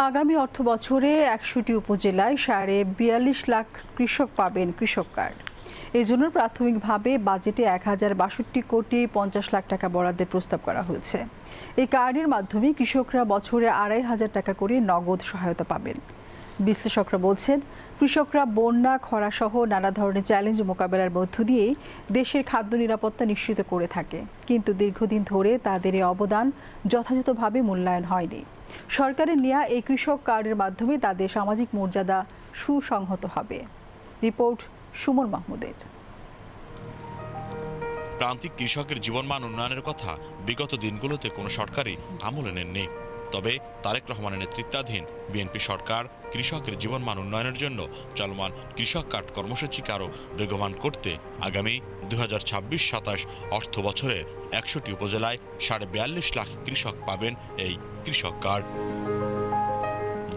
আগামী অর্থবছরে ১০০টি উপজেলায় ৪২.৫ লাখ কৃষক পাবেন কৃষক কার্ড। এজন্য প্রাথমিকভাবে বাজেটে ১,০৬২ কোটি ৫০ লাখ টাকা বরাদ্দের প্রস্তাব করা হয়েছে। এই কার্ডের মাধ্যমে কৃষকরা বছরে ২৫০০ টাকা করে নগদ সহায়তা পাবেন। বিশ্লেষকরা বলছেন, কৃষকরা বন্যা, খরাসহ নানা ধরনের চ্যালেঞ্জ মোকাবেলার মধ্য দিয়ে দেশের খাদ্য নিরাপত্তা নিশ্চিত করে থাকে, কিন্তু দীর্ঘদিন ধরে তাদের এই অবদান যথাযথভাবে মূল্যায়ন হয়নি। সরকারের নেওয়া এই কৃষক কার্ডের মাধ্যমে তাদের সামাজিক মর্যাদা সুসংহত হবে। রিপোর্ট সুমন মাহমুদের। প্রান্তিক কৃষকের জীবনমান উন্নয়নের কথা বিগত দিনগুলোতে কোনো সরকারই আমলে নেননি। তবে তারেক রহমানের নেতৃত্বাধীন বিএনপি সরকার কৃষকের জীবনমান উন্নয়নের জন্য চলমান কৃষক কার্ড কর্মসূচিকে আরও বেগবান করতে আগামী ২০২৬-২৭ অর্থ বছরের ১০০টি উপজেলায় ৪২.৫ লাখ কৃষক পাবেন এই কৃষক কার্ড,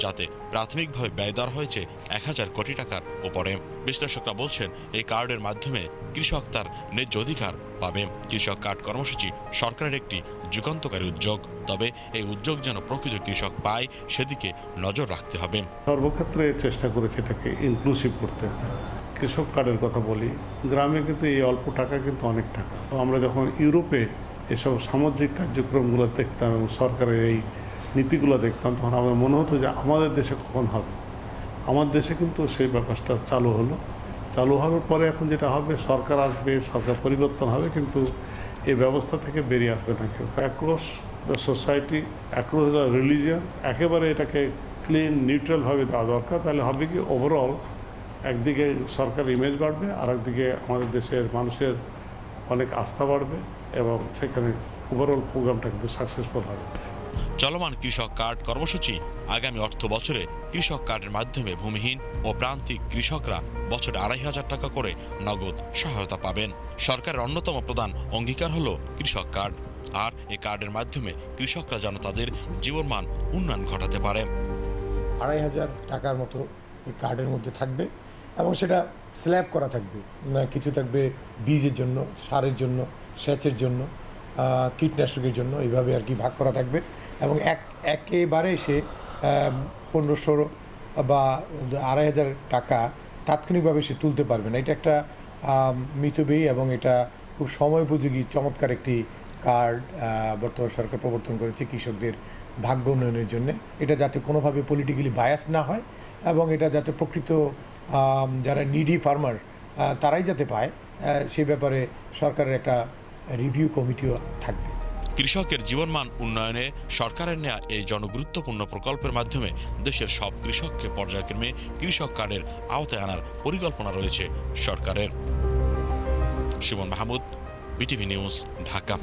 যাতে প্রাথমিকভাবে ব্যয় দেওয়া হয়েছে ১,০০০ কোটি টাকার উপরে। বিশ্লেষকরা বলছেন, এই কার্ডের মাধ্যমে কৃষক তার ন্যায্য অধিকার পাবে। কৃষক কার্ড কর্মসূচি সরকারের একটি যুগান্তকারী উদ্যোগ, তবে এই উদ্যোগ যেন প্রকৃত কৃষক পায় সেদিকে নজর রাখতে হবে। সর্বক্ষেত্রে চেষ্টা করেছে এটাকে ইনক্লুসিভ করতে। কৃষক কার্ডের কথা বলি, গ্রামে কিন্তু এই অল্প টাকা কিন্তু অনেক টাকা। তো আমরা যখন ইউরোপে এসব সামাজিক কার্যক্রমগুলো দেখতাম এবং সরকারের এই নীতিগুলো দেখতাম, তখন আমার মনে হতো যে আমাদের দেশে কখন হবে। আমার দেশে কিন্তু সেই ব্যাপারটা চালু হওয়ার পরে এখন যেটা হবে, সরকার আসবে, সরকার পরিবর্তন হবে, কিন্তু এই ব্যবস্থা থেকে বেরিয়ে আসবে না কেউ। Across the society, across the religion, একেবারে এটাকে ক্লিন নিউট্রালভাবে দেওয়া দরকার। তাহলে হবে কি, ওভারঅল একদিকে সরকার ইমেজ বাড়বে, আর একদিকে আমাদের দেশের মানুষের অনেক আস্থা বাড়বে এবং সেখানে ওভারঅল প্রোগ্রামটা কিন্তু সাকসেসফুল হবে। চলমান কৃষক কার্ড কর্মসূচি আগামী অর্থ বছরে কৃষক কার্ডের মাধ্যমে ভূমিহীন ও প্রান্তিক কৃষকরা বছরে ২৫০০ টাকা করে নগদ সহায়তা পাবেন। সরকারের অন্যতম প্রধান অঙ্গীকার হলো কৃষক কার্ড, আর এই কার্ডের মাধ্যমে কৃষকরা যেন তাদের জীবনমান উন্নয়ন ঘটাতে পারে। ২৫০০ টাকার মতো এই কার্ডের মধ্যে থাকবে এবং সেটা স্ল্যাব করা থাকবে। কিছু থাকবে বীজের জন্য, সারের জন্য, সেচের জন্য, কীটনাশকের জন্য, এইভাবে আর কি ভাগ করা থাকবে। এবং একেবারে সে ১৫০০ বা ২৫০০ টাকা তাৎক্ষণিকভাবে সে তুলতে পারবে না। এটা একটা মিতব্যয়ী এবং এটা খুব সময়োপযোগী চমৎকার একটি কার্ড বর্তমান সরকার প্রবর্তন করেছে কৃষকদের ভাগ্য উন্নয়নের জন্য। এটা যাতে কোনোভাবে পলিটিক্যালি বায়াস না হয় এবং এটা যাতে প্রকৃত যারা নিডি ফার্মার তারাই যাতে পায়, সে ব্যাপারে সরকারের একটা রিভিউ কমিটিও থাকবে। কৃষকের জীবনমান উন্নয়নে সরকারের নেওয়া এই জনগুরুত্বপূর্ণ প্রকল্পের মাধ্যমে দেশের সব কৃষককে পর্যায়ক্রমে কৃষক কার্ডের আওতায় আনার পরিকল্পনা রয়েছে সরকারের। Suman Mahmud, BTV news, Dhaka.